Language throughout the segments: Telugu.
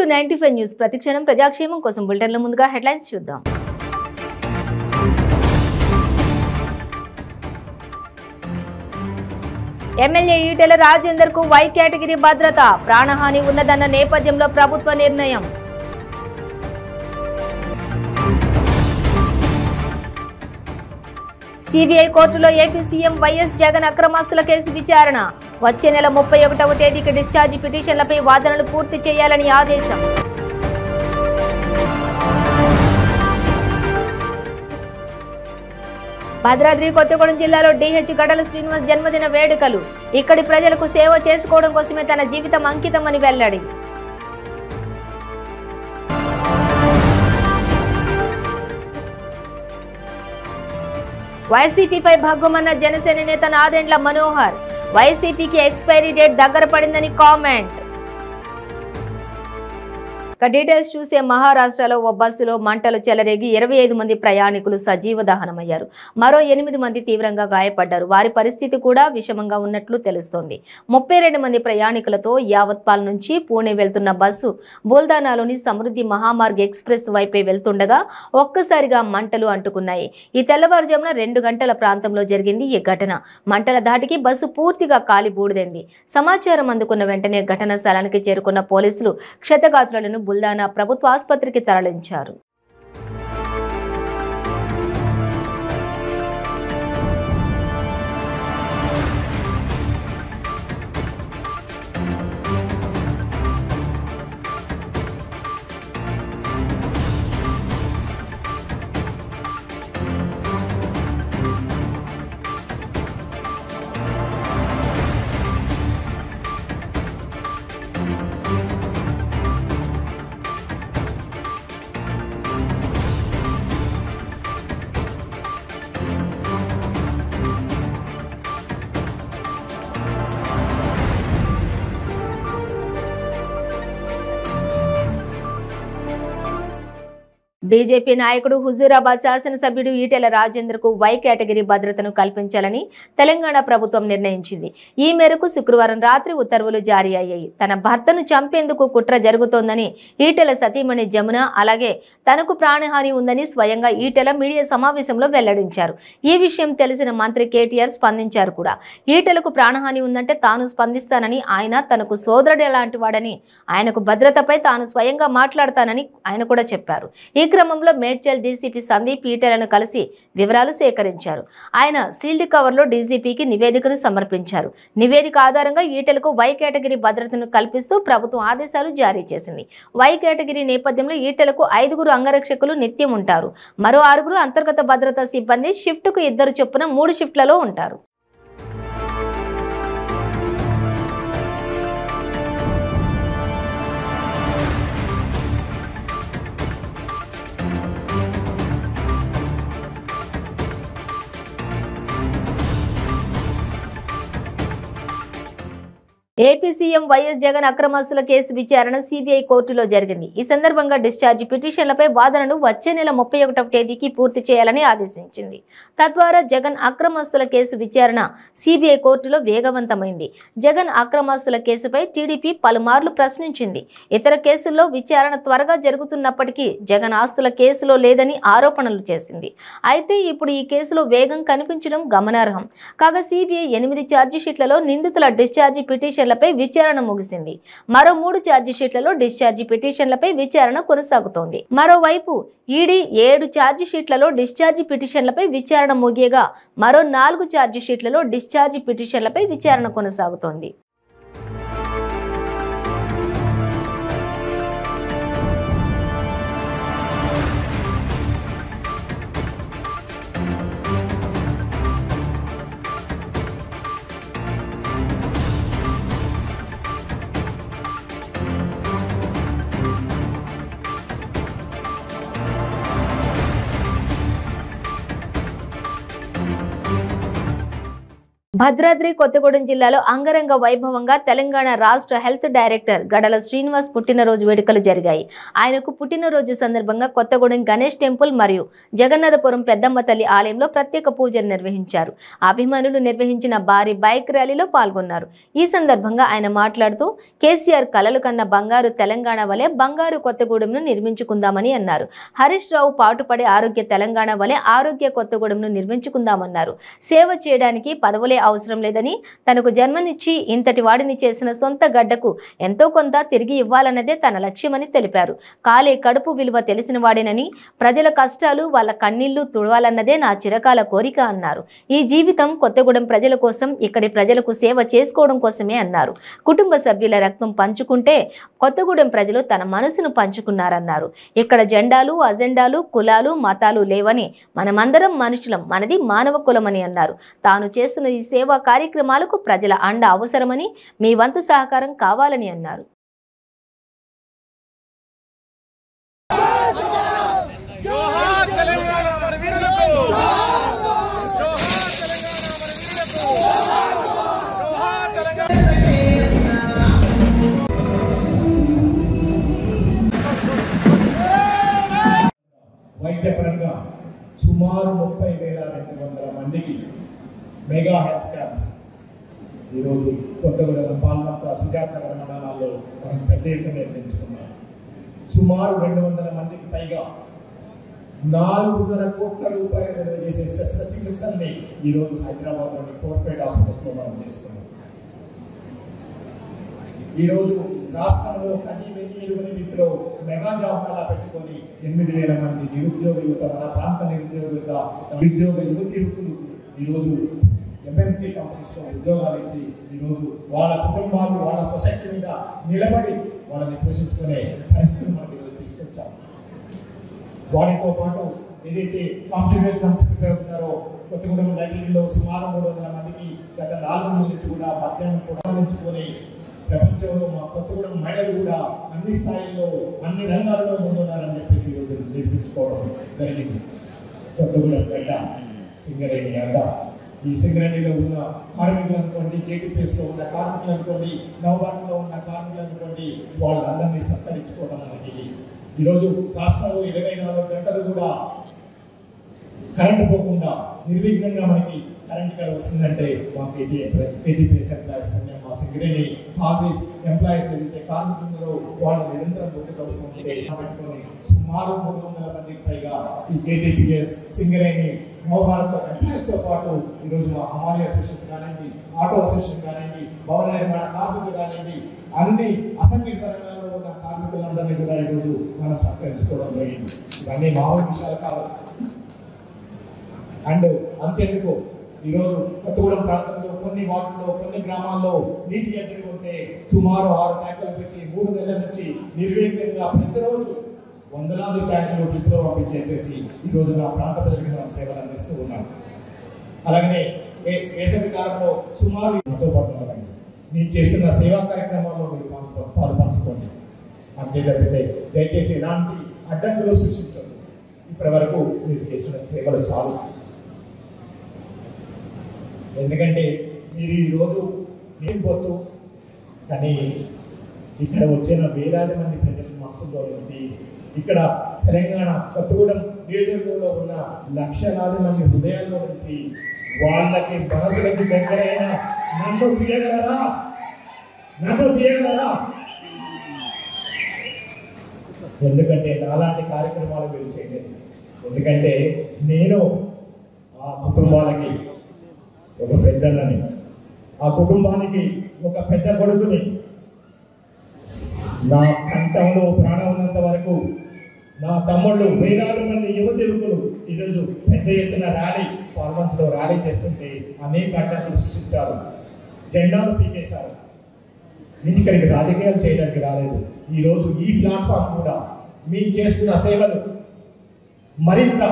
95 న్యూస్ ప్రతిక్షణం ప్రజాక్షేమం కోసం బులెటిన్ల ముందుగా హెడ్లైన్స్ చూద్దాం. ఎమ్మెల్యే ఈటెల రాజేందర్ కు వై కేటగిరీ భద్రత, ప్రాణహాని ఉన్నదన్న నేపథ్యంలో ప్రభుత్వ నిర్ణయం. సిబిఐ కోర్టులో ఏపీ సీఎం వైఎస్ జగన్ అక్రమాస్తుల కేసు విచారణ. వచ్చే నెల 31వ తేదీకి డిశ్చార్జి పిటిషన్లపై వాదనలు పూర్తి చేయాలని ఆదేశం. భద్రాద్రి కొత్తగూడెం జిల్లాలో డిహెచ్ గడల శ్రీనివాస్ జన్మదిన వేడుకలు. ఇక్కడి ప్రజలకు సేవ చేసుకోవడం కోసమే తన జీవితం అంకితమని వెల్లడి. వైసీపీపై భగ్గుమన్న జనసేన నేత నాదెండ్ల మనోహర్. వైసీపీకి ఎక్స్పైరీ డేట్ దగ్గర పడిందని కామెంట్. డీటెయిల్స్ చూసే మహారాష్ట్రలో ఓ బస్సులో మంటలు చెలరేగి 25 మంది ప్రయాణికులు సజీవ దహనమయ్యారు. మరో 8 మంది తీవ్రంగా గాయపడ్డారు. వారి పరిస్థితి కూడా విషమంగా ఉన్నట్లు తెలుస్తోంది. 32 మంది ప్రయాణికులతో యావత్పాల్ నుంచి పూణే వెళ్తున్న బస్సు బుల్దానాలోని సమృద్ధి మహామార్గ్ ఎక్స్ప్రెస్ వైపే వెళ్తుండగా ఒక్కసారిగా మంటలు అంటుకున్నాయి. ఈ తెల్లవారుజామున 2 గంటల ప్రాంతంలో జరిగింది ఈ ఘటన. మంటల ధాటికి బస్సు పూర్తిగా కాలి బూడిదైంది. సమాచారం అందుకున్న వెంటనే ఘటనా స్థలానికి చేరుకున్న పోలీసులు క్షతగాత్రులను బుల్దానా ప్రభుత్వ ఆసుపత్రికి తరలించారు. బీజేపీ నాయకుడు హుజూరాబాద్ శాసనసభ్యుడు ఈటెల రాజేందర్ కు వై కేటగిరీ భద్రతను కల్పించాలని తెలంగాణ ప్రభుత్వం నిర్ణయించింది. ఈ మేరకు శుక్రవారం రాత్రి ఉత్తర్వులు జారీ అయ్యాయి. తన భర్తను చంపేందుకు కుట్ర జరుగుతోందని ఈటెల సతీమణి జమున, అలాగే తనకు ప్రాణహాని ఉందని స్వయంగా ఈటెల మీడియా సమావేశంలో వెల్లడించారు. ఈ విషయం తెలిసిన మంత్రి కేటీఆర్ స్పందించారు కూడా. ఈటెలకు ప్రాణహాని ఉందంటే తాను స్పందిస్తానని, ఆయన తనకు సోదరుడు లాంటి వాడని, ఆయనకు భద్రతపై తాను స్వయంగా మాట్లాడతానని ఆయన కూడా చెప్పారు. ఈ క్రమంలో మేడ్చల్ డీసీపీ సందీప్ ఈటెలను కలిసి వివరాలు సేకరించారు. ఆయన సీల్డ్ కవర్లో డీజీపీకి నివేదికను సమర్పించారు. నివేదిక ఆధారంగా ఈటెలకు వై కేటగిరీ భద్రతను కల్పిస్తూ ప్రభుత్వం ఆదేశాలు జారీ చేసింది. వై కేటగిరీ నేపథ్యంలో ఈటెలకు 5 అంగరక్షకులు నిత్యం ఉంటారు. మరో 6 అంతర్గత భద్రతా సిబ్బంది షిఫ్టుకు 2 చొప్పున 3 షిఫ్ట్లలో ఉంటారు. ఏపీ సీఎం వైఎస్ జగన్ అక్రమాస్తుల కేసు విచారణ సిబిఐ కోర్టులో జరిగింది. ఈ సందర్భంగా డిశ్చార్జి పిటిషన్లపై వాదనను వచ్చే నెల 31వ తేదీకి పూర్తి చేయాలని ఆదేశించింది. తద్వారా జగన్ అక్రమాస్తుల కేసు విచారణ సిబిఐ కోర్టులో వేగవంతమైంది. జగన్ అక్రమాస్తుల కేసుపై టీడీపీ పలుమార్లు ప్రశ్నించింది. ఇతర కేసుల్లో విచారణ త్వరగా జరుగుతున్నప్పటికీ జగన్ ఆస్తుల కేసులో లేదని ఆరోపణలు చేసింది. అయితే ఇప్పుడు ఈ కేసులో వేగం కనిపించడం గమనార్హం. కాగా సిబిఐ 8 ఛార్జిషీట్లలో నిందితుల డిశ్చార్జి పిటిషన్ పై విచారణ ముగిసింది. మరో 3 ఛార్జిషీట్లలో డిశ్చార్జి పిటిషన్లపై విచారణ కొనసాగుతోంది. మరోవైపు ఈడీ 7 ఛార్జిషీట్లలో డిశ్చార్జి పిటిషన్లపై విచారణ ముగియగా మరో 4 ఛార్జిషీట్లలో డిశ్చార్జి పిటిషన్లపై విచారణ కొనసాగుతోంది. భద్రాద్రి కొత్తగూడెం జిల్లాలో అంగరంగ వైభవంగా తెలంగాణ రాష్ట్ర హెల్త్ డైరెక్టర్ గడల శ్రీనివాస్ పుట్టినరోజు వేడుకలు జరిగాయి. ఆయనకు పుట్టినరోజు సందర్భంగా కొత్తగూడెం గణేష్ టెంపుల్ మరియు జగన్నాథపురం పెద్దమ్మ తల్లి ఆలయంలో ప్రత్యేక పూజలు నిర్వహించారు. అభిమానులు నిర్వహించిన భారీ బైక్ ర్యాలీలో పాల్గొన్నారు. ఈ సందర్భంగా ఆయన మాట్లాడుతూ కేసీఆర్ కలలు కన్న బంగారు తెలంగాణ వలె బంగారు కొత్తగూడెంను నిర్మించుకుందామని అన్నారు. హరీష్ రావు పాటుపడే ఆరోగ్య తెలంగాణ వలె ఆరోగ్య కొత్తగూడెంను నిర్మించుకుందామన్నారు. సేవ చేయడానికి పదవులే అవసరం లేదని, తనకు జన్మనిచ్చి ఇంతటి వాడిని చేసిన సొంత గడ్డకు ఎంతో కొంత తిరిగి ఇవ్వాలన్నదే తన లక్ష్యమని తెలిపారు. కాలే కడుపు విలువ తెలిసిన వాడేనని, ప్రజల కష్టాలు వాళ్ళ కన్నీళ్లు తుడవాలన్నదే నా చిరకాల కోరిక అన్నారు. ఈ జీవితం కొత్తగూడెం ప్రజల కోసం, ఇక్కడి ప్రజలకు సేవ చేసుకోవడం కోసమే అన్నారు. కుటుంబ సభ్యుల రక్తం పంచుకుంటే కొత్తగూడెం ప్రజలు తన మనసును పంచుకున్నారన్నారు. ఇక్కడ జెండాలు, అజెండాలు, కులాలు, మతాలు లేవని, మనమందరం మనుషులం, మనది మానవ కులమని అన్నారు. తాను చేస్తున్న ఈ సేవా కార్యక్రమాలకు ప్రజల అండ అవసరమని, మీ వంతు సహకారం కావాలని అన్నారు. వైద్యపరంగా సుమారు 30,200 మందికి మెగా హెల్త్ క్యాంప్స్ ఈరోజు కొత్తగూడెం, పాల్వంచ, సుజాతనగర్ మండలాల్లో మనం పెద్ద ఎత్తున నిర్వహించుకున్నాం. సుమారు 200 మందికి పైగా 400 కోట్ల రూపాయలు విలువ చేసే శస్త్రచికిత్సల్ని ఈరోజు హైదరాబాద్లోని కోర్పేట్ హాస్పిటల్స్లో మనం చేసుకున్నాం. ఈరోజు రాష్ట్రంలో కనీ వెయ్యి రీతిలో మెగా జాబ్ మేళా పెట్టుకొని 8,000 మంది నిరుద్యోగ యువత, మన ప్రాంత నిరుద్యోగ యువకులు ఈరోజు ఎంఎన్సీ కంపెనీస్లో ఉద్యోగాలు ఇచ్చి ఈరోజు వాళ్ళ కుటుంబాలు, వాళ్ళ సొసైటీ మీద నిలబడి వాళ్ళని పోషించుకునే పరిస్థితులు మనకి ఈరోజు తీసుకొచ్చాం. వాటితో పాటు ఏదైతే కాంప్లిమెంట్ సంస్కృతి పెడుతున్నారో కొత్తగూడెం లైబ్రరీలో సుమారు 300 మందికి గత 4 నెలల నుంచి కూడా మధ్యాహ్నం కూడా ప్రపంచంలో మా కొత్తగూడెం మహిళలు కూడా అన్ని స్థాయిల్లో, అన్ని రంగాల్లో ముందున్నారని చెప్పేసి ఈరోజు నిర్మించుకోవడం జరిగింది. కొత్తగూడెం గడ్డ, సింగరేణి అడ్డ, ఈ సింగరేణిలో ఉన్న కార్మికులు అనుకోండి, కేటీపీఎస్లో ఉన్న కార్మికులు అనుకోండి, నవభారత్లో ఉన్న కార్మికులు అనుకోండి, వాళ్ళందరినీ సత్కరించుకోవడం అనేది ఈరోజు రాష్ట్రంలో 24 గంటలు కూడా కరెంటు పోకుండా నిర్విఘ్నంగా మనకి కరెంట్ ఇక్కడ వస్తుందంటే మా కేటీపీఎస్ ఎంప్లాయీస్ పుణ్యం, మా సింగరేణి ఆఫీస్ ఎంప్లాయీస్ ఏదైతే కార్మికులు వాళ్ళు నిరంతరం పెట్టుకొని పెట్టుకొని సుమారు 300 మందికి పైగా ఈ కేటీపీఎస్, సింగరేణి, నవభారత్ ఎంప్లాయీస్ తో పాటు ఈరోజు మా హమాలి అసోసియేషన్ కానివ్వండి, ఆటో అసోసియేషన్ కానివ్వండి, భవన నిర్మాణ కార్మికులు కానివ్వండి, అన్ని అసంఘటిత రంగంలో ఉన్న కార్మికులందరినీ కూడా ఈరోజు మనం సత్కరించుకోవడం జరిగింది. ఇవన్నీ మామూలు విషయాలు కాదు. అండ్ అంతేందుకు ఈరోజు కొత్తగూడెం ప్రాంతంలో కొన్ని వార్డుల్లో, కొన్ని గ్రామాల్లో నీటి ఎద్దడి ఉంటే సుమారు 6 ట్యాంకులు పెట్టి 3 నెలల నుంచి నిర్విఘ్నంగా ప్రతిరోజు వందలాది ట్యాంకులు డ్రిప్లో పంపించేసేసి ఈరోజు నా ప్రాంత ప్రజలకు మనం సేవలు అందిస్తూ ఉన్నాం. అలాగనే వేసవి కాలంలో సుమారు నాతో పాటు ఉన్నారండి. నేను చేస్తున్న సేవా కార్యక్రమాల్లో మీరు పాల్పంచుకోండి. అంతే తప్పితే దయచేసి ఎలాంటి అడ్డంకులు సృష్టించండి. ఇప్పటి వరకు మీరు చేసిన సేవలు చాలు. ఎందుకంటే మీరు ఈరోజు నేర్చుకోవచ్చు, కానీ ఇక్కడ వచ్చిన వేలాది మంది ప్రజల మనసులో నుంచి, ఇక్కడ తెలంగాణ కొత్తగూడెం నియోజకవర్గంలో ఉన్న లక్షలాది మంది హృదయాల్లో నుంచి వాళ్ళకి మనసులకి దగ్గరైన నన్ను తీయగలరా? ఎందుకంటే నాలాంటి కార్యక్రమాలు మీరు చేయలేదు. ఎందుకంటే నేను ఆ కుటుంబాలకి ఒక పెద్దలని, ఆ కుటుంబానికి ఒక పెద్ద కొడుకుని. నా కంఠంలో ప్రాణం ఉన్నంత వరకు నా తమ్ముళ్ళు వేలాది మంది యువకులు ఈరోజు పెద్ద ఎత్తున ర్యాలీ, పాల్వంచలో ర్యాలీ చేస్తుంటే అనేక అడ్డంకులు సృష్టించారు, జెండాలు పీకేశారు. నేను ఇక్కడికి రాజకీయాలు చేయడానికి రాలేదు. ఈరోజు ఈ ప్లాట్ఫామ్ కూడా మేము చేస్తున్న సేవలు మరింత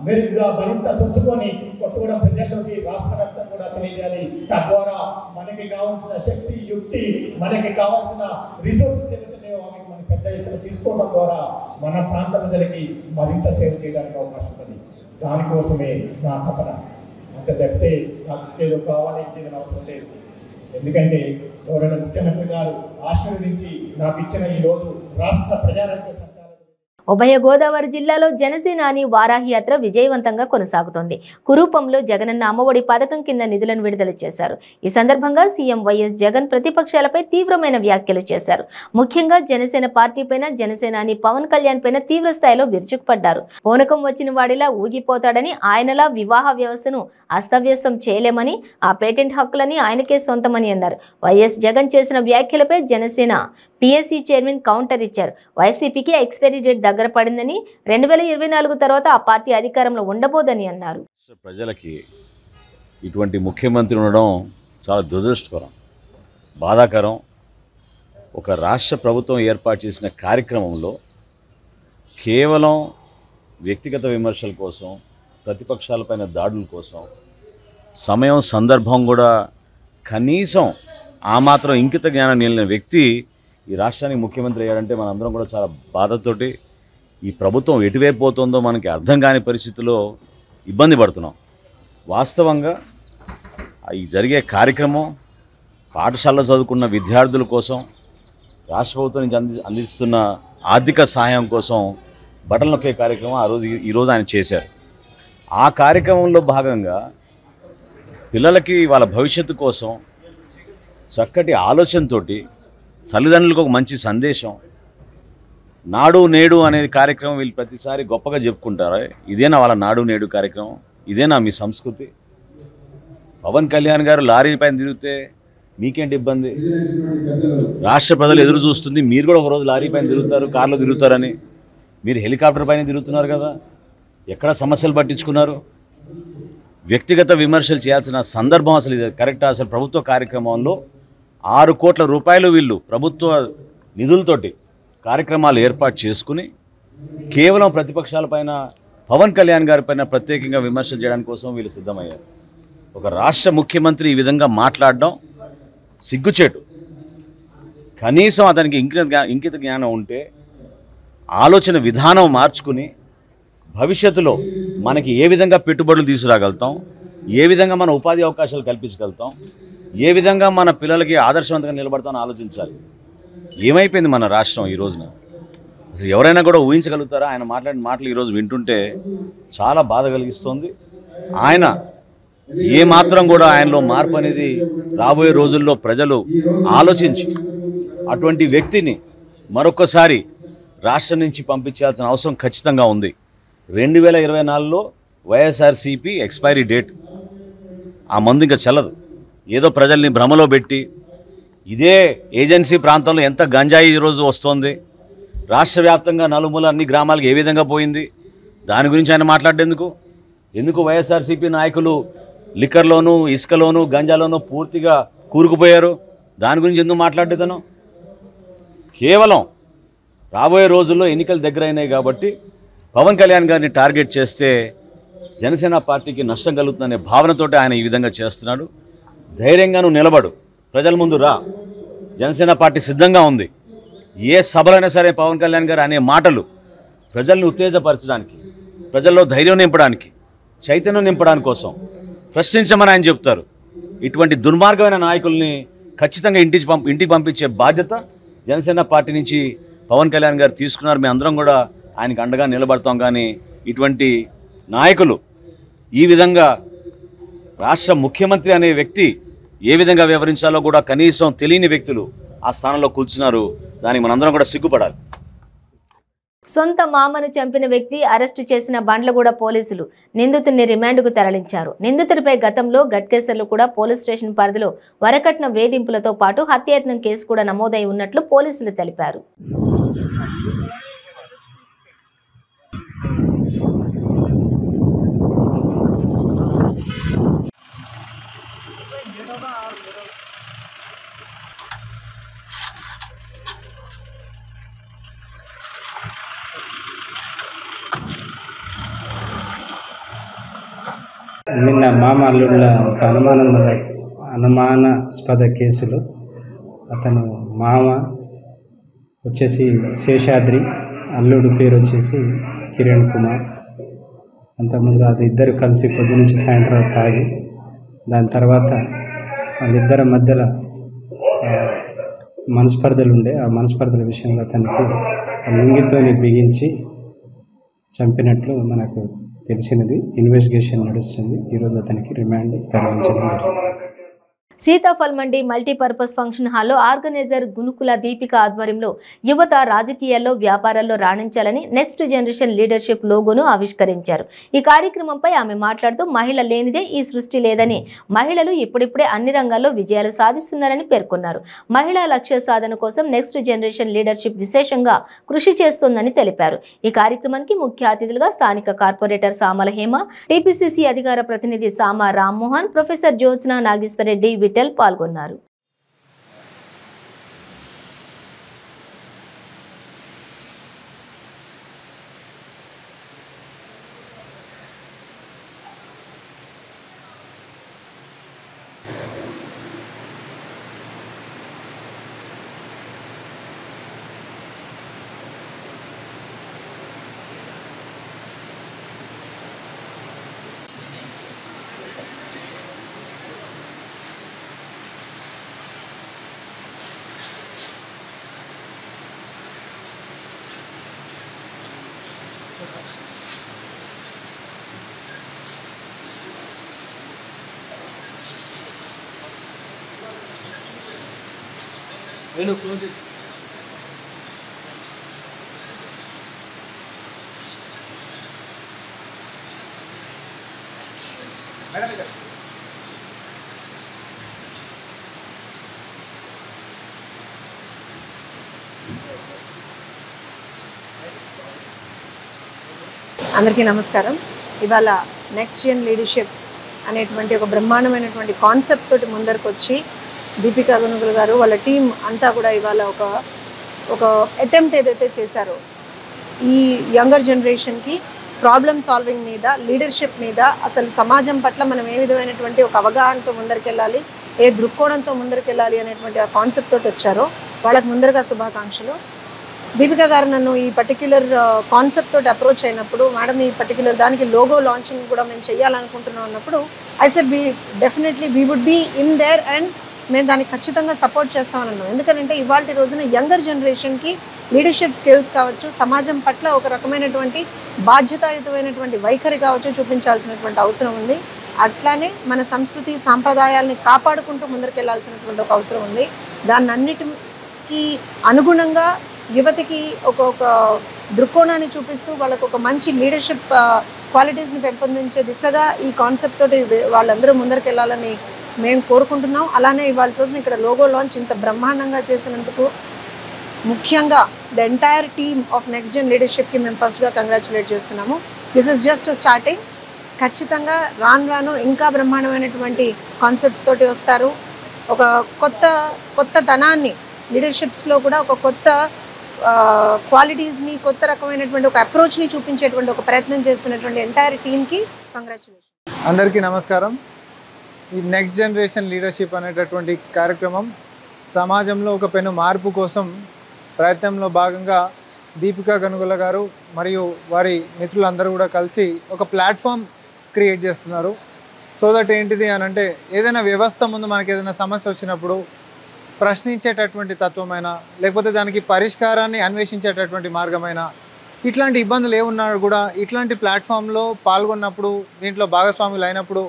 మెరుగ్గా, మరింత చొచ్చుకొని కొత్తగూడెం ప్రజల్లోకి, రాష్ట్ర వ్యాప్తంగా కూడా తెలియజేయాలి. తద్వారా మనకి కావాల్సిన శక్తి, యుక్తి, మనకి కావాల్సిన రిసోర్సెస్ ఏదైతున్నాయో అవి మన పెద్ద ఎత్తున తీసుకోవడం ద్వారా మన ప్రాంత ప్రజలకి మరింత సేవ చేయడానికి అవకాశం ఉంటుంది. దానికోసమే నా తపన. అంత తప్పితే నాకు ఏదో కావాలి ఇంకేదో అవసరం లేదు. ఎందుకంటే ఎవరైనా ముఖ్యమంత్రి గారు ఆశీర్వదించి నాకు ఇచ్చిన ఈ రోజు రాష్ట్ర ప్రజారంగ సంచాలకులు. ఉభయ గోదావరి జిల్లాలో జనసేనాని వారాహి యాత్ర విజయవంతంగా కొనసాగుతోంది. కురూపంలో జగనన్న అమ్మఒడి పథకం కింద నిధులను విడుదల చేశారు. ఈ సందర్భంగా సీఎం వైఎస్ జగన్ ప్రతిపక్షాలపై తీవ్రమైన వ్యాఖ్యలు చేశారు. ముఖ్యంగా జనసేన పార్టీ పైన, జనసేనాని పవన్ కళ్యాణ్ పైన తీవ్ర స్థాయిలో విరుచుకుపడ్డారు. పూనకం వచ్చిన వాడిలా ఊగిపోతాడని, ఆయనలా వివాహ వ్యవస్థను అస్తవ్యస్తం చేయలేమని, ఆ పేటెంట్ హక్కులని ఆయనకే సొంతమని అన్నారు. వైఎస్ జగన్ చేసిన వ్యాఖ్యలపై జనసేన పిఎస్సి చైర్మన్ కౌంటర్ ఇచ్చారు. వైసీపీకి ఎక్స్పైరీ డేట్ దగ్గర పడిందని, 2024 తర్వాత ఆ పార్టీ అధికారంలో ఉండబోదని అన్నారు. ప్రజలకి ఇటువంటి ముఖ్యమంత్రి ఉండడం చాలా దురదృష్టకరం, బాధాకరం. ఒక రాష్ట్ర ప్రభుత్వం ఏర్పాటు చేసిన కార్యక్రమంలో కేవలం వ్యక్తిగత విమర్శల కోసం, ప్రతిపక్షాలపైన దాడుల కోసం సమయం సందర్భం కూడా కనీసం ఆ మాత్రం ఇంకిత జ్ఞానం నిలిన వ్యక్తి ఈ రాష్ట్రానికి ముఖ్యమంత్రి అయ్యాడంటే మనందరం కూడా చాలా బాధతోటి ఈ ప్రభుత్వం ఎటువైపు పోతుందో మనకి అర్థం కాని పరిస్థితిలో ఇబ్బంది పడుతున్నాం. వాస్తవంగా ఈ జరిగే కార్యక్రమం పాఠశాలలో చదువుకున్న విద్యార్థుల కోసం, రాష్ట్ర ప్రభుత్వం నుంచి అందిస్తున్న ఆర్థిక సహాయం కోసం బటన్ నొక్కే కార్యక్రమం ఈరోజు ఆయన చేశారు. ఆ కార్యక్రమంలో భాగంగా పిల్లలకి వాళ్ళ భవిష్యత్తు కోసం చక్కటి ఆలోచనతోటి తల్లిదండ్రులకు ఒక మంచి సందేశం, నాడు నేడు అనేది కార్యక్రమం వీళ్ళు ప్రతిసారి గొప్పగా చెప్పుకుంటారు. ఇదేనా వాళ్ళ నాడు నేడు కార్యక్రమం? ఇదేనా మీ సంస్కృతి? పవన్ కళ్యాణ్ గారు లారీ పైన తిరిగితే మీకేంటి ఇబ్బంది? రాష్ట్ర ప్రజలు ఎదురు చూస్తుంది. మీరు కూడా ఒకరోజు లారీ పైన తిరుగుతారు, కార్లో తిరుగుతారని. మీరు హెలికాప్టర్ పైన తిరుగుతున్నారు కదా, ఎక్కడ సమస్యలు పట్టించుకున్నారు? వ్యక్తిగత విమర్శలు చేయాల్సిన సందర్భం అసలు ఇది కరెక్టా? అసలు ప్రభుత్వ కార్యక్రమంలో 6 కోట్ల రూపాయలు వీళ్ళు ప్రభుత్వ నిధులతోటి కార్యక్రమాలు ఏర్పాటు చేసుకుని కేవలం ప్రతిపక్షాలపైన, పవన్ కళ్యాణ్ గారి పైన ప్రత్యేకంగా విమర్శలు చేయడానికి కోసం వీళ్ళు సిద్ధమయ్యారు. ఒక రాష్ట్ర ముఖ్యమంత్రి ఈ విధంగా మాట్లాడడం సిగ్గుచేటు. కనీసం అతనికి ఇంకిత జ్ఞానం ఉంటే ఆలోచన విధానం మార్చుకుని భవిష్యత్తులో మనకి ఏ విధంగా పెట్టుబడులు తీసుకురాగలుగుతాం, ఏ విధంగా మన ఉపాధి అవకాశాలు కల్పించగలుగుతాం, ఏ విధంగా మన పిల్లలకి ఆదర్శవంతంగా నిలబడతామని ఆలోచించాలి. ఏమైపోయింది మన రాష్ట్రం ఈ రోజున? అసలు ఎవరైనా కూడా ఊహించగలుగుతారా? ఆయన మాట్లాడిన మాటలు ఈరోజు వింటుంటే చాలా బాధ కలిగిస్తోంది. ఆయన ఏమాత్రం కూడా ఆయనలో మార్పు అనేది రాబోయే రోజుల్లో ప్రజలు ఆలోచించి అటువంటి వ్యక్తిని మరొకసారి రాష్ట్రం నుంచి పంపించాల్సిన అవసరం ఖచ్చితంగా ఉంది. 2024లో వైఎస్ఆర్సీపీ ఎక్స్పైరీ డేట్, ఆ మందు ఇంకా చెల్లదు. ఏదో ప్రజల్ని భ్రమలో పెట్టి ఇదే ఏజెన్సీ ప్రాంతంలో ఎంత గంజాయి ఈరోజు వస్తోంది, రాష్ట్ర వ్యాప్తంగా నలుమూల అన్ని గ్రామాలకు ఏ విధంగా పోయింది, దాని గురించి ఆయన మాట్లాడేందుకు? ఎందుకు వైఎస్ఆర్సీపీ నాయకులు లిక్కర్లోనూ, ఇసుకలోనూ, గంజాలోనూ పూర్తిగా కూరుకుపోయారు? దాని గురించి ఎందుకు మాట్లాడేదను? కేవలం రాబోయే రోజుల్లో ఎన్నికలు దగ్గరైనాయి కాబట్టి పవన్ కళ్యాణ్ గారిని టార్గెట్ చేస్తే జనసేన పార్టీకి నష్టం కలుగుతుందనే భావనతోటి ఆయన ఈ విధంగా చేస్తున్నాడు. ధైర్యంగా నువ్వు నిలబడు, ప్రజల ముందు రా, జనసేన పార్టీ సిద్ధంగా ఉంది. ఏ సభలైనా సరే పవన్ కళ్యాణ్ గారు అనే మాటలు ప్రజల్ని ఉత్తేజపరచడానికి, ప్రజల్లో ధైర్యం నింపడానికి, చైతన్యం నింపడానికి కోసం ప్రశ్నించమని ఆయన చెప్తారు. ఇటువంటి దుర్మార్గమైన నాయకుల్ని ఖచ్చితంగా ఇంటికి పంపించే బాధ్యత జనసేన పార్టీ నుంచి పవన్ కళ్యాణ్ గారు తీసుకున్నారు. మేము అందరం కూడా ఆయనకు అండగా నిలబడతాం. కానీ ఇటువంటి నాయకులు ఈ విధంగా రాష్ట్ర ముఖ్యమంత్రి అనే వ్యక్తి ఏ విధంగా వ్యవహరించాలో కూడా కనీసం తెలియని వ్యక్తులు ఆ స్థానంలో కూర్చున్నారు. దానికి మనందరం కూడా సిగ్గుపడాలి. సొంత మామను చంపిన వ్యక్తి అరెస్టు చేసిన బండ్లగూడ పోలీసులు నిందితుడిని రిమాండ్కు తరలించారు. నిందితుడిపై గతంలో గట్కేసర్లు కూడా పోలీస్ స్టేషన్ పరిధిలో వరకట్న వేధింపులతో పాటు హత్యాయత్నం కేసు కూడా నమోదై ఉన్నట్లు పోలీసులు తెలిపారు. నిన్న మామ అల్లుళ్ళ ఒక అనుమానాస్పద కేసులో అతను మామ వచ్చేసి శేషాద్రి, అల్లుడు పేరు వచ్చేసి కిరణ్ కుమార్, అంతకుముందు అది ఇద్దరు కలిసి పొద్దు నుంచి సాయంత్రం తాగి దాని తర్వాత వాళ్ళిద్దరి మధ్యలో మనస్పర్ధలు ఉండే ఆ మనస్పర్ధల విషయంలో అతనికి లుంగితోని బిగించి చంపినట్లు మనకు తెలిసినది. ఇన్వెస్టిగేషన్ నడుస్తుంది. ఈరోజు అతనికి రిమాండ్ తరలించడం జరిగింది. సీతాఫల్ మండి మల్టీపర్పస్ ఫంక్షన్ హాల్లో ఆర్గనైజర్ గునుకుల దీపిక ఆధ్వర్యంలో యువత రాజకీయాల్లో వ్యాపారాల్లో రాణించాలని నెక్స్ట్ జనరేషన్ లీడర్షిప్ లోగోను ఆవిష్కరించారు. ఈ కార్యక్రమంపై ఆమె మాట్లాడుతూ మహిళ లేనిదే ఈ సృష్టి లేదని, మహిళలు ఇప్పుడిప్పుడే అన్ని రంగాల్లో విజయాలు సాధిస్తున్నారని పేర్కొన్నారు. మహిళా లక్ష్య సాధన కోసం నెక్స్ట్ జనరేషన్ లీడర్షిప్ విశేషంగా కృషి చేస్తోందని తెలిపారు. ఈ కార్యక్రమానికి ముఖ్య అతిథులుగా స్థానిక కార్పొరేటర్ సామల హేమ, టీపీసీసీ అధికార ప్రతినిధి సామా రామ్మోహన్, ప్రొఫెసర్ జ్యోత్స్న నాగేశ్వరరెడ్డి విఠల్ పాల్గొన్నారు. అందరికీ నమస్కారం. ఇవాళ నెక్స్ట్ జన్ లీడర్షిప్ అనేటువంటి ఒక బ్రహ్మాండమైనటువంటి కాన్సెప్ట్ తోటి ముందరకు వచ్చి దీపికా గునుకుల గారు వాళ్ళ టీం అంతా కూడా ఇవాళ ఒక అటెంప్ట్ ఏదైతే చేశారో ఈ యంగర్ జనరేషన్కి ప్రాబ్లమ్ సాల్వింగ్ మీద, లీడర్షిప్ మీద, అసలు సమాజం పట్ల మనం ఏ విధమైనటువంటి ఒక అవగాహనతో ముందరికెళ్ళాలి, ఏ దృక్కోణంతో ముందరికెళ్ళాలి అనేటువంటి ఆ కాన్సెప్ట్ తోటి వచ్చారో వాళ్ళకి ముందరగా శుభాకాంక్షలు. దీపికా గారు నన్ను ఈ పర్టిక్యులర్ కాన్సెప్ట్ తోటి అప్రోచ్ అయినప్పుడు, మేడం ఈ పర్టిక్యులర్ దానికి లోగో లాంచింగ్ కూడా మేము చేయాలనుకుంటున్నాం అన్నప్పుడు I said definitely we would be in there and మేము దానికి ఖచ్చితంగా సపోర్ట్ చేస్తామని అన్నాం. ఎందుకంటే ఇవాళ రోజున యంగర్ జనరేషన్కి లీడర్షిప్ స్కిల్స్ కావచ్చు, సమాజం పట్ల ఒక రకమైనటువంటి బాధ్యతాయుతమైనటువంటి వైఖరి కావచ్చు చూపించాల్సినటువంటి అవసరం ఉంది. అట్లానే మన సంస్కృతి సాంప్రదాయాలని కాపాడుకుంటూ ముందరికెళ్లాల్సినటువంటి ఒక అవసరం ఉంది. దాన్ని అన్నిటికీ అనుగుణంగా యువతికి ఒక దృక్కోణాన్ని చూపిస్తూ వాళ్ళకు ఒక మంచి లీడర్షిప్ క్వాలిటీస్ని పెంపొందించే దిశగా ఈ కాన్సెప్ట్ తోటి వాళ్ళందరూ ముందరికెళ్ళాలని మేము కోరుకుంటున్నాం. అలానే ఇవాళ రోజున ఇక్కడ లోగో లాంచ్ ఇంత బ్రహ్మాండంగా చేసినందుకు ముఖ్యంగా the entire team of next gen లీడర్షిప్కి మేము ఫస్ట్గా కంగ్రాచులేట్ చేస్తున్నాము. This is just starting. ఖచ్చితంగా రాను ఇంకా బ్రహ్మాండమైనటువంటి కాన్సెప్ట్స్ తోటి వస్తారు. ఒక కొత్త తనాన్ని లీడర్షిప్స్లో కూడా ఒక కొత్త క్వాలిటీస్ని, కొత్త రకమైనటువంటి ఒక అప్రోచ్ని చూపించేటువంటి ఒక ప్రయత్నం చేస్తున్నటువంటి ఎంటైర్ టీమ్కి కంగ్రాచులేషన్. అందరికీ నమస్కారం. ఈ నెక్స్ట్ జనరేషన్ లీడర్షిప్ అనేటటువంటి కార్యక్రమం సమాజంలో ఒక పెను మార్పు కోసం ప్రయత్నంలో భాగంగా దీపికా గనుగుల గారు మరియు వారి మిత్రులందరూ కూడా కలిసి ఒక ప్లాట్ఫామ్ క్రియేట్ చేస్తున్నారు. సో దట్ ఏంటిది అని అంటే ఏదైనా వ్యవస్థ ముందు మనకి ఏదైనా సమస్య వచ్చినప్పుడు ప్రశ్నించేటటువంటి తత్వమైనా, లేకపోతే దానికి పరిష్కారాన్ని అన్వేషించేటటువంటి మార్గమైనా, ఇట్లాంటి ఇబ్బందులు ఏమున్నా కూడా ఇట్లాంటి ప్లాట్ఫామ్లో పాల్గొన్నప్పుడు, దీంట్లో భాగస్వాములు అయినప్పుడు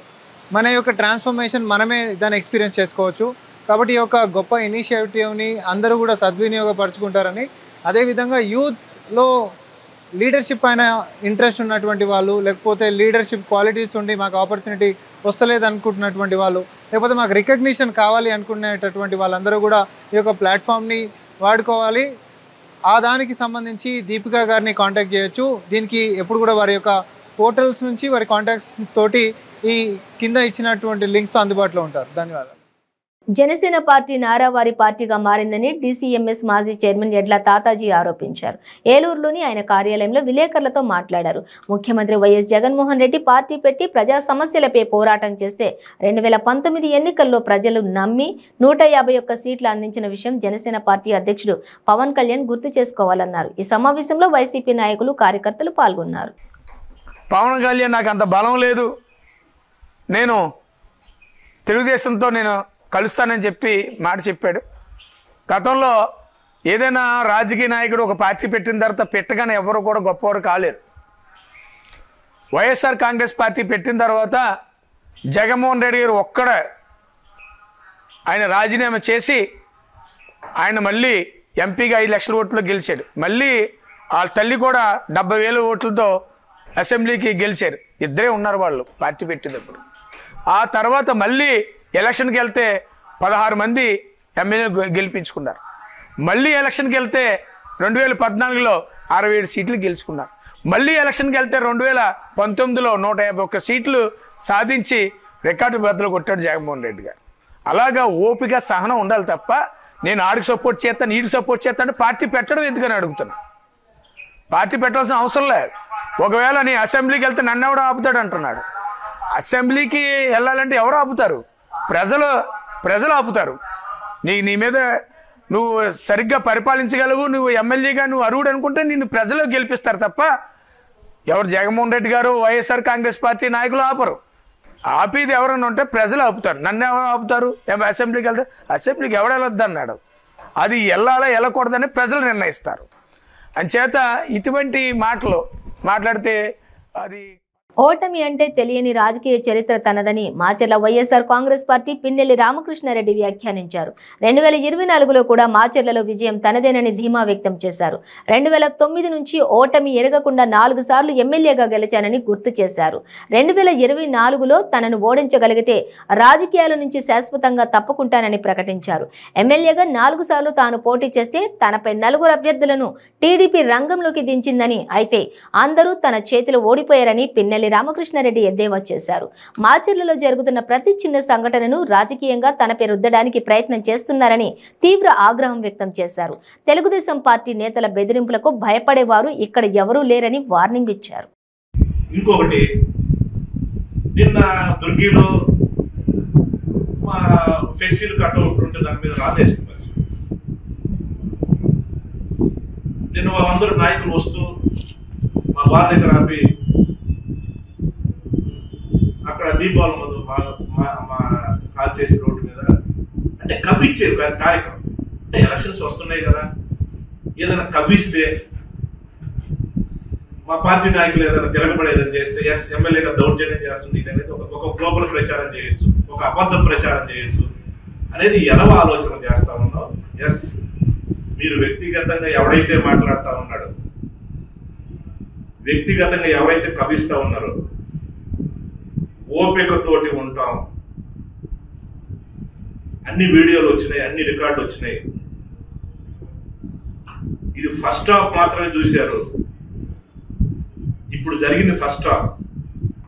మన యొక్క ట్రాన్స్ఫర్మేషన్ మనమే దాన్ని ఎక్స్పీరియన్స్ చేసుకోవచ్చు. కాబట్టి ఈ యొక్క గొప్ప ఇనిషియేటివ్ని అందరూ కూడా సద్వినియోగపరుచుకుంటారని, అదేవిధంగా యూత్లో లీడర్షిప్ పైన ఇంట్రెస్ట్ ఉన్నటువంటి వాళ్ళు, లేకపోతే లీడర్షిప్ క్వాలిటీస్ ఉండి మాకు ఆపర్చునిటీ వస్తలేదు అనుకుంటున్నటువంటి వాళ్ళు, లేకపోతే మాకు రికగ్నిషన్ కావాలి అనుకునేటటువంటి వాళ్ళందరూ కూడా ఈ యొక్క ప్లాట్ఫామ్ని వాడుకోవాలి. ఆ దానికి సంబంధించి దీపికా గారిని కాంటాక్ట్ చేయొచ్చు. దీనికి ఎప్పుడు కూడా వారి యొక్క పోర్టల్స్ నుంచి వారి కాంటాక్ట్స్ తోటి ఈ కింద ఇచ్చినటువంటి లింక్స్తో అందుబాటులో ఉంటారు. ధన్యవాదాలు. జనసేన పార్టీ నారావారి పార్టీగా మారిందని డీసీఎంఎస్ మాజీ చైర్మన్ యడ్ల తాతాజీ ఆరోపించారు. ఏలూరులోని ఆయన కార్యాలయంలో విలేకరులతో మాట్లాడారు. ముఖ్యమంత్రి వైఎస్ జగన్మోహన్ రెడ్డి పార్టీ పెట్టి ప్రజా సమస్యలపై పోరాటం చేస్తే 2019 ఎన్నికల్లో ప్రజలు నమ్మి 151 సీట్లు అందించిన విషయం జనసేన పార్టీ అధ్యక్షుడు పవన్ కళ్యాణ్ గుర్తు చేసుకోవాలన్నారు. ఈ సమావేశంలో వైసీపీ నాయకులు, కార్యకర్తలు పాల్గొన్నారు. పవన్ కళ్యాణ్ నాకు అంత బలం లేదు, నేను తెలుగుదేశంతో నేను కలుస్తానని చెప్పి మాట చెప్పాడు. గతంలో ఏదైనా రాజకీయ నాయకుడు ఒక పార్టీ పెట్టిన తర్వాత పెట్టగానే ఎవరు కూడా గొప్పవారు కాలేరు. వైఎస్ఆర్ కాంగ్రెస్ పార్టీ పెట్టిన తర్వాత జగన్మోహన్ రెడ్డి గారు ఒక్కడే ఆయన రాజీనామా చేసి ఆయన మళ్ళీ ఎంపీగా 5 లక్షల ఓట్లు గెలిచాడు. మళ్ళీ వాళ్ళ తల్లి కూడా 70,000 ఓట్లతో అసెంబ్లీకి గెలిచారు. ఇద్దరే ఉన్నారు వాళ్ళు పార్టీ పెట్టేటప్పుడు. ఆ తర్వాత మళ్ళీ ఎలక్షన్కి వెళ్తే 16 మంది ఎమ్మెల్యే గెలిపించుకున్నారు. మళ్ళీ ఎలక్షన్కి వెళ్తే 2014లో 67 సీట్లు గెలుచుకున్నారు. మళ్ళీ ఎలక్షన్కి వెళ్తే 2019లో 151 సీట్లు సాధించి రికార్డు బద్దలు కొట్టాడు జగన్మోహన్ రెడ్డి గారు. అలాగా ఓపిక సహనం ఉండాలి తప్ప నేను ఆడికి సపోర్ట్ చేస్తాను ఈడికి సపోర్ట్ చేస్తాను పార్టీ పెట్టడం ఎందుకని అడుగుతున్నా. పార్టీ పెట్టాల్సిన అవసరం లేదు. ఒకవేళ నీ అసెంబ్లీకి వెళ్తే నన్ను ఎవడో ఆపుతాడు అంటున్నాడు. అసెంబ్లీకి వెళ్ళాలంటే ఎవరు ఆపుతారు? ప్రజలు ఆపుతారు. నీ మీద నువ్వు సరిగ్గా పరిపాలించగలవు, నువ్వు ఎమ్మెల్యేగా నువ్వు అర్హుడు అనుకుంటే నిన్ను ప్రజలు గెలిపిస్తారు తప్ప ఎవరు జగన్మోహన్ రెడ్డి గారు వైఎస్ఆర్ కాంగ్రెస్ పార్టీ నాయకులు ఆపరు. ఆపేది ఎవరైనా ఉంటే ప్రజలు ఆపుతారు. నన్ను ఎవరు ఆపుతారు? అసెంబ్లీకి వెళ్తే అసెంబ్లీకి ఎవడు వెళ్ళొద్దు అన్నాడు. అది వెళ్ళాలా వెళ్ళకూడదని ప్రజలు నిర్ణయిస్తారు. అంచేత ఇటువంటి మాటలు మాట్లాడితే అది ఓటమి అంటే తెలియని రాజకీయ చరిత్ర తనదని మాచర్ల వైఎస్ఆర్ కాంగ్రెస్ పార్టీ పిన్నెల్లి రామకృష్ణారెడ్డి వ్యాఖ్యానించారు. 2024లో కూడా మాచర్లలో విజయం తనదేనని ధీమా వ్యక్తం చేశారు. 2009 నుంచి ఓటమి ఎరగకుండా 4 సార్లు ఎమ్మెల్యేగా గెలిచానని గుర్తు చేశారు. 2024లో తనను ఓడించగలిగితే రాజకీయాల నుంచి శాశ్వతంగా తప్పుకుంటానని ప్రకటించారు. ఎమ్మెల్యేగా 4 సార్లు తాను పోటీ చేస్తే తనపై 4 అభ్యర్థులను టీడీపీ రంగంలోకి దించిందని, అయితే అందరూ తన చేతిలో ఓడిపోయారని పిన్నెల్లి రామకృష్ణారెడ్డి ఎద్దేవా చేశారు. మాచర్లలో జరుగుతున్న ప్రతి చిన్న సంఘటనను రాజకీయంగా తనపై రుద్దడానికి ప్రయత్నం చేస్తున్నారని తీవ్ర ఆగ్రహం వ్యక్తం చేశారు. తెలుగుదేశం పార్టీ నేతల బెదిరింపులకు భయపడేవారు ఇక్కడ ఎవరూ లేరని వార్నింగ్ ఇచ్చారు. ఇంకొకటి, నిన్న దుర్గిలో మా ఫ్లెక్సీలు కట్అవుట్ ఉంటే దాని మీద రాలేసిన పరిస్థితి. నిన్న వాళ్ళందరూ నాయకులు వస్తూ మా బార్ దగ్గర ఆపి అక్కడ దీపావళి ముందు మా కాల్ చేసి రోడ్డు మీద అంటే కవ్వించేది కార్యక్రమం. అంటే ఎలక్షన్స్ వస్తున్నాయి కదా, ఏదైనా కవ్విస్తే మా పార్టీ నాయకులు ఏదైనా తిరగబడేదని చేస్తే ఎమ్మెల్యేగా దౌర్జన్యం చేస్తుంది అనేది ఒక లోపల ప్రచారం చేయొచ్చు, ఒక అబద్ధ ప్రచారం చేయొచ్చు అనేది ఎదవ ఆలోచన చేస్తా ఉన్నాం. మీరు వ్యక్తిగతంగా ఎవడైతే మాట్లాడుతూ ఉన్నాడో, వ్యక్తిగతంగా ఎవరైతే కవిస్తూ ఉన్నారో ఓపికతోటి ఉంటాం. అన్ని వీడియోలు వచ్చినాయి, అన్ని రికార్డులు వచ్చినాయి. ఇది ఫస్ట్ హాఫ్ మాత్రమే చూశారు. ఇప్పుడు జరిగింది ఫస్ట్ హాఫ్,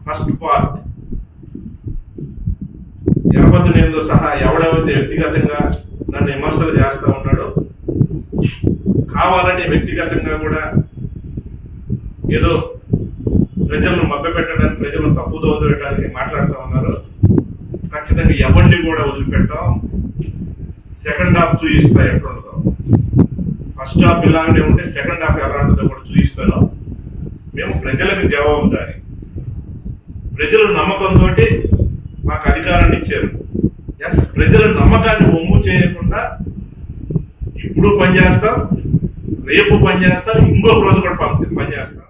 ఫస్ట్ పార్ట్. ఎరపతినేందో సహా ఎవడెవరైతే వ్యక్తిగతంగా నన్ను విమర్శలు చేస్తూ ఉన్నాడో, కావాలని వ్యక్తిగతంగా కూడా ఏదో ప్రజలను మభ్యపెట్టడానికి, ప్రజలను తప్పుదోవ పెట్టడానికి మాట్లాడుతూ ఉన్నారు. ఖచ్చితంగా ఎవరిని కూడా వదిలిపెట్టాం. సెకండ్ హాఫ్ చూపిస్తా ఎట్లుంటుందో. ఫస్ట్ హాఫ్ ఇలాగే ఉంటే సెకండ్ హాఫ్ ఎలా ఉంటుందో కూడా చూపిస్తాను. మేము ప్రజలకు జవాబుదారి. ప్రజల నమ్మకంతో మాకు అధికారాన్ని ఇచ్చారు. ప్రజల నమ్మకాన్ని ఒమ్ము చేయకుండా ఇప్పుడు పనిచేస్తాం, రేపు పనిచేస్తాం, ఇంకొక రోజు కూడా పనిచేస్తాం.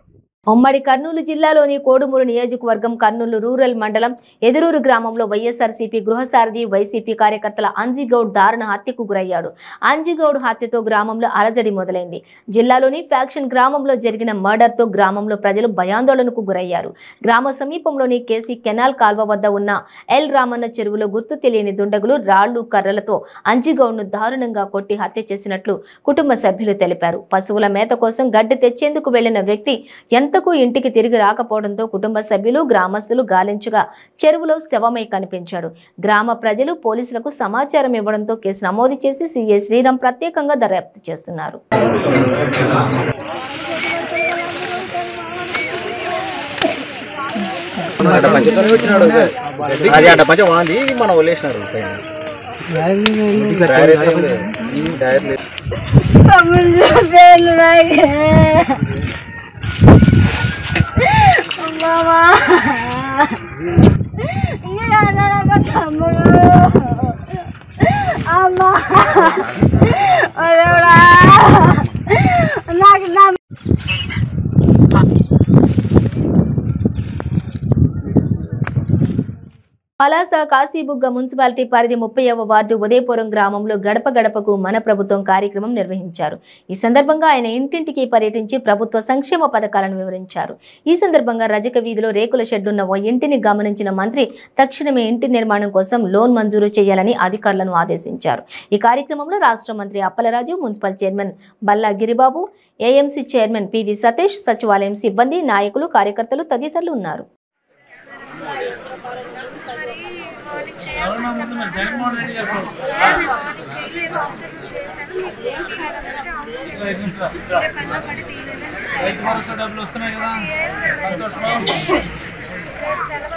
ఉమ్మడి కర్నూలు జిల్లాలోని కోడుమూరు నియోజకవర్గం కర్నూలు రూరల్ మండలం ఎదురూరు గ్రామంలో వైఎస్ఆర్సీపీ గృహసారథి వైసీపీ కార్యకర్తల అంజిగౌడ్ దారుణ హత్యకు గురయ్యాడు. అంజిగౌడ్ హత్యతో గ్రామంలో అలజడి మొదలైంది. జిల్లాలోని ఫ్యాక్షన్ గ్రామంలో జరిగిన మర్డర్తో గ్రామంలో ప్రజలు భయాందోళనకు గురయ్యారు. గ్రామ సమీపంలోని కేసీ కెనాల్ కాల్వ వద్ద ఉన్న ఎల్ రామన్న చెరువులో గుర్తు తెలియని దుండగులు రాళ్లు కర్రలతో అంజిగౌడ్ను దారుణంగా కొట్టి హత్య చేసినట్లు కుటుంబ సభ్యులు తెలిపారు. పశువుల మేత కోసం గడ్డి తెచ్చేందుకు వెళ్లిన వ్యక్తి ఎంతకు ఇంటికి తిరిగి రాకపోవడంతో కుటుంబ సభ్యులు గ్రామస్తులు గాలించగా చెరువులో శవమై కనిపించాడు. గ్రామ ప్రజలు పోలీసులకు సమాచారం ఇవ్వడంతో కేసు నమోదు చేసి సీఐ శ్రీరామ్ ప్రత్యేకంగా దర్యాప్తు చేస్తున్నారు. మామా తమ్ముడు అమ్మా నాకు నా పలాస కాశీబుగ్గ మున్సిపాలిటీ పరిధి 30వ వార్డు ఉదయపురం గ్రామంలో గడప గడపకు మన ప్రభుత్వం కార్యక్రమం నిర్వహించారు. ఈ సందర్భంగా ఆయన ఇంటింటికి పర్యటించి ప్రభుత్వ సంక్షేమ పథకాలను వివరించారు. ఈ సందర్భంగా రజక వీధిలో రేకుల షెడ్డున్న ఓ ఇంటిని గమనించిన మంత్రి తక్షణమే ఇంటి నిర్మాణం కోసం లోన్ మంజూరు చేయాలని అధికారులను ఆదేశించారు. ఈ కార్యక్రమంలో రాష్ట్ర మంత్రి Appalaraju, municipal chairman Balla Giribabu, AMC chairman PV Satish, సచివాలయం సిబ్బంది, నాయకులు, కార్యకర్తలు తదితరులు ఉన్నారు.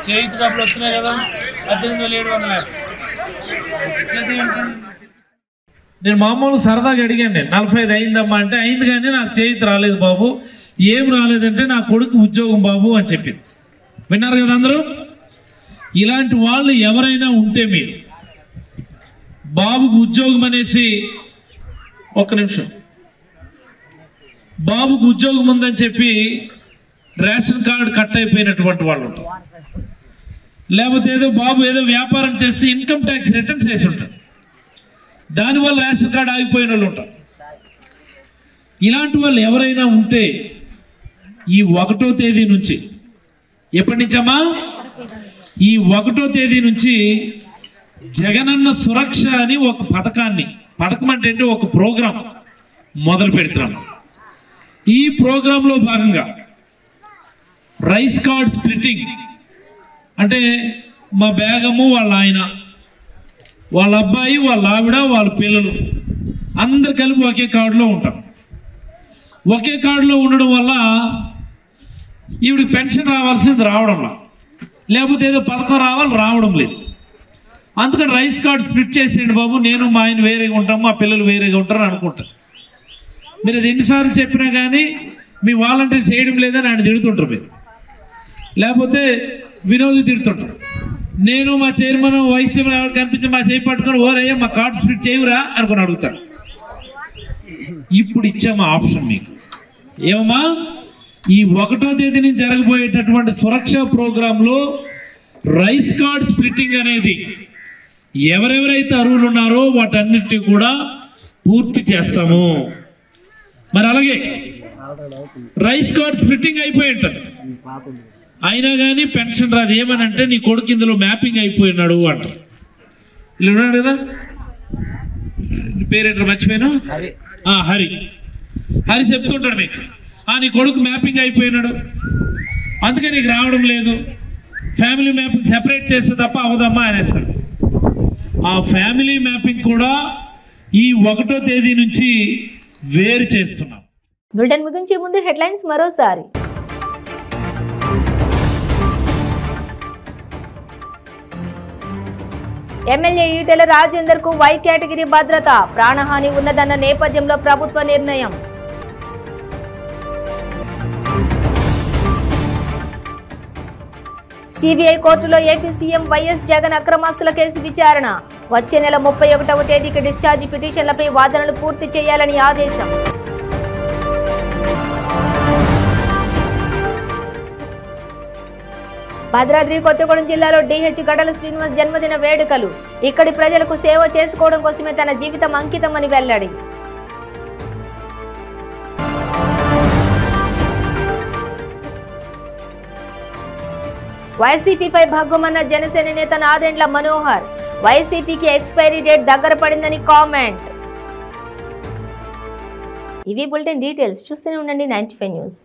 చేతి డబ్బులు వస్తున్నాయి కదా 18,700. నేను మామూలు సరదాగా అడిగాను, నేను 45 అయిందమ్మా అంటే అయింది కానీ నాకు చేతి రాలేదు బాబు. ఏం రాలేదంటే నా కొడుకు ఉద్యోగం బాబు అని చెప్పింది. విన్నారు కదా అందరూ? ఇలాంటి వాళ్ళు ఎవరైనా ఉంటే మీరు బాబుకు ఉద్యోగం అనేసి, ఒక్క నిమిషం, బాబుకు ఉద్యోగం ఉందని చెప్పి రేషన్ కార్డు కట్ అయిపోయినటువంటి వాళ్ళు ఉంటారు. లేకపోతే ఏదో బాబు ఏదో వ్యాపారం చేసి ఇన్కమ్ ట్యాక్స్ రిటర్న్స్ వేసి ఉంటారు, దానివల్ల రేషన్ కార్డు ఆగిపోయిన వాళ్ళు ఉంటారు. ఇలాంటి వాళ్ళు ఎవరైనా ఉంటే ఈ 1వ తేదీ నుంచి, ఎప్పటి నుంచమ్మా? ఈ 1వ తేదీ నుంచి జగనన్న సురక్ష అని ఒక పథకం అంటే ఒక ప్రోగ్రాం మొదలు పెడుతున్నాం. ఈ ప్రోగ్రాంలో భాగంగా రైస్ కార్డ్ స్ప్లిట్టింగ్ అంటే మా బేగము, వాళ్ళ ఆయన, వాళ్ళ అబ్బాయి, వాళ్ళ ఆవిడ, వాళ్ళ పిల్లలు అందరు కలిపి ఒకే కార్డులో ఉంటాం. ఒకే కార్డులో ఉండడం వల్ల ఈవిడికి పెన్షన్ రావాల్సింది రావడంలా, లేకపోతే ఏదో పథకం రావడం లేదు. అందుకని రైస్ కార్డు స్ప్లిట్ చేసేయండి బాబు, నేను మా ఆయన వేరేగా ఉంటాం, మా పిల్లలు వేరేగా ఉంటారు అనుకుంటారు. మీరు అది ఎన్నిసార్లు చెప్పినా కానీ మీ వాలంటీర్ చేయడం లేదని ఆయన తిడుతుంటారు మీరు, లేకపోతే వినోద్ తిడుతుంటారు. నేను మా చైర్మన్, వైస్ చైర్మన్ ఎవరు కనిపించి మా చేయి పట్టుకొని ఓరయ్యా మా కార్డు స్ప్లిట్ చేయవురా అనుకుని అడుగుతారు. ఇప్పుడు ఇచ్చామా ఆప్షన్ మీకు. ఏమమ్మా? ఈ 1వ తేదీ నుంచి జరగబోయేటటువంటి సురక్ష ప్రోగ్రాంలో రైస్ కార్డ్ స్ప్లిట్టింగ్ అనేది ఎవరెవరైతే అర్హులు ఉన్నారో వాటన్నిటిని కూడా పూర్తి చేస్తాము. మరి అలాగే రైస్ కార్డ్ స్ప్లిట్టింగ్ అయిపోయి ఉంటుంది, అయినా కానీ పెన్షన్ రాదు. ఏమనంటే నీ కొడుకు ఇందులో మ్యాపింగ్ అయిపోయినాడు అంటారు. ఇలా ఉన్నాడు కదా, పేరేంటారు మర్చిపోయాను, హరి చెప్తుంటాడు మీకు, నీ కొడుకు మ్యాపింగ్ అయిపోయినాడు అందుకే నీకు రావడం లేదు, ఫ్యామిలీ మ్యాపింగ్ సెపరేట్ చేస్తే తప్ప అవదమ్మా అనేస్తాడు. ఆ ఫ్యామిలీ మ్యాపింగ్ కూడా ఈ 1వ తేదీ నుంచి వేరు చేస్తున్నాం. బులెటిన్ ముగించే ముందు హెడ్లైన్స్ మరోసారి. ఎమ్మెల్యే ఈటెల రాజేందర్ కు వై కేటగిరీ భద్రత, ప్రాణహాని ఉన్నదన్న నేపథ్యంలో ప్రభుత్వ నిర్ణయం. సిబిఐ కోర్టులో ఏపీ సీఎం వైఎస్ జగన్ అక్రమాస్తుల కేసు విచారణ, వచ్చే నెల 31వ తేదీకి డిశ్చార్జి పిటిషన్లపై వాదనలు పూర్తి చేయాలని ఆదేశం. భద్రాద్రి కొత్తగూడెం జిల్లాలో డిహెచ్ గడల శ్రీనివాస్ జన్మదిన వేడుకలు, ఇక్కడి ప్రజలకు సేవ చేసుకోవడం కోసమే తన జీవితం అంకితమని వెల్లడి. వైసీపీపై భగ్గుమన్న జనసేన నేత నాదెండ్ల మనోహర్, వైసీపీకి ఎక్స్పైరీ డేట్ దగ్గర పడిందని కామెంట్. ఇవి బులెటిన్ డీటెయిల్స్. చూస్తూనే ఉండండి 95 న్యూస్.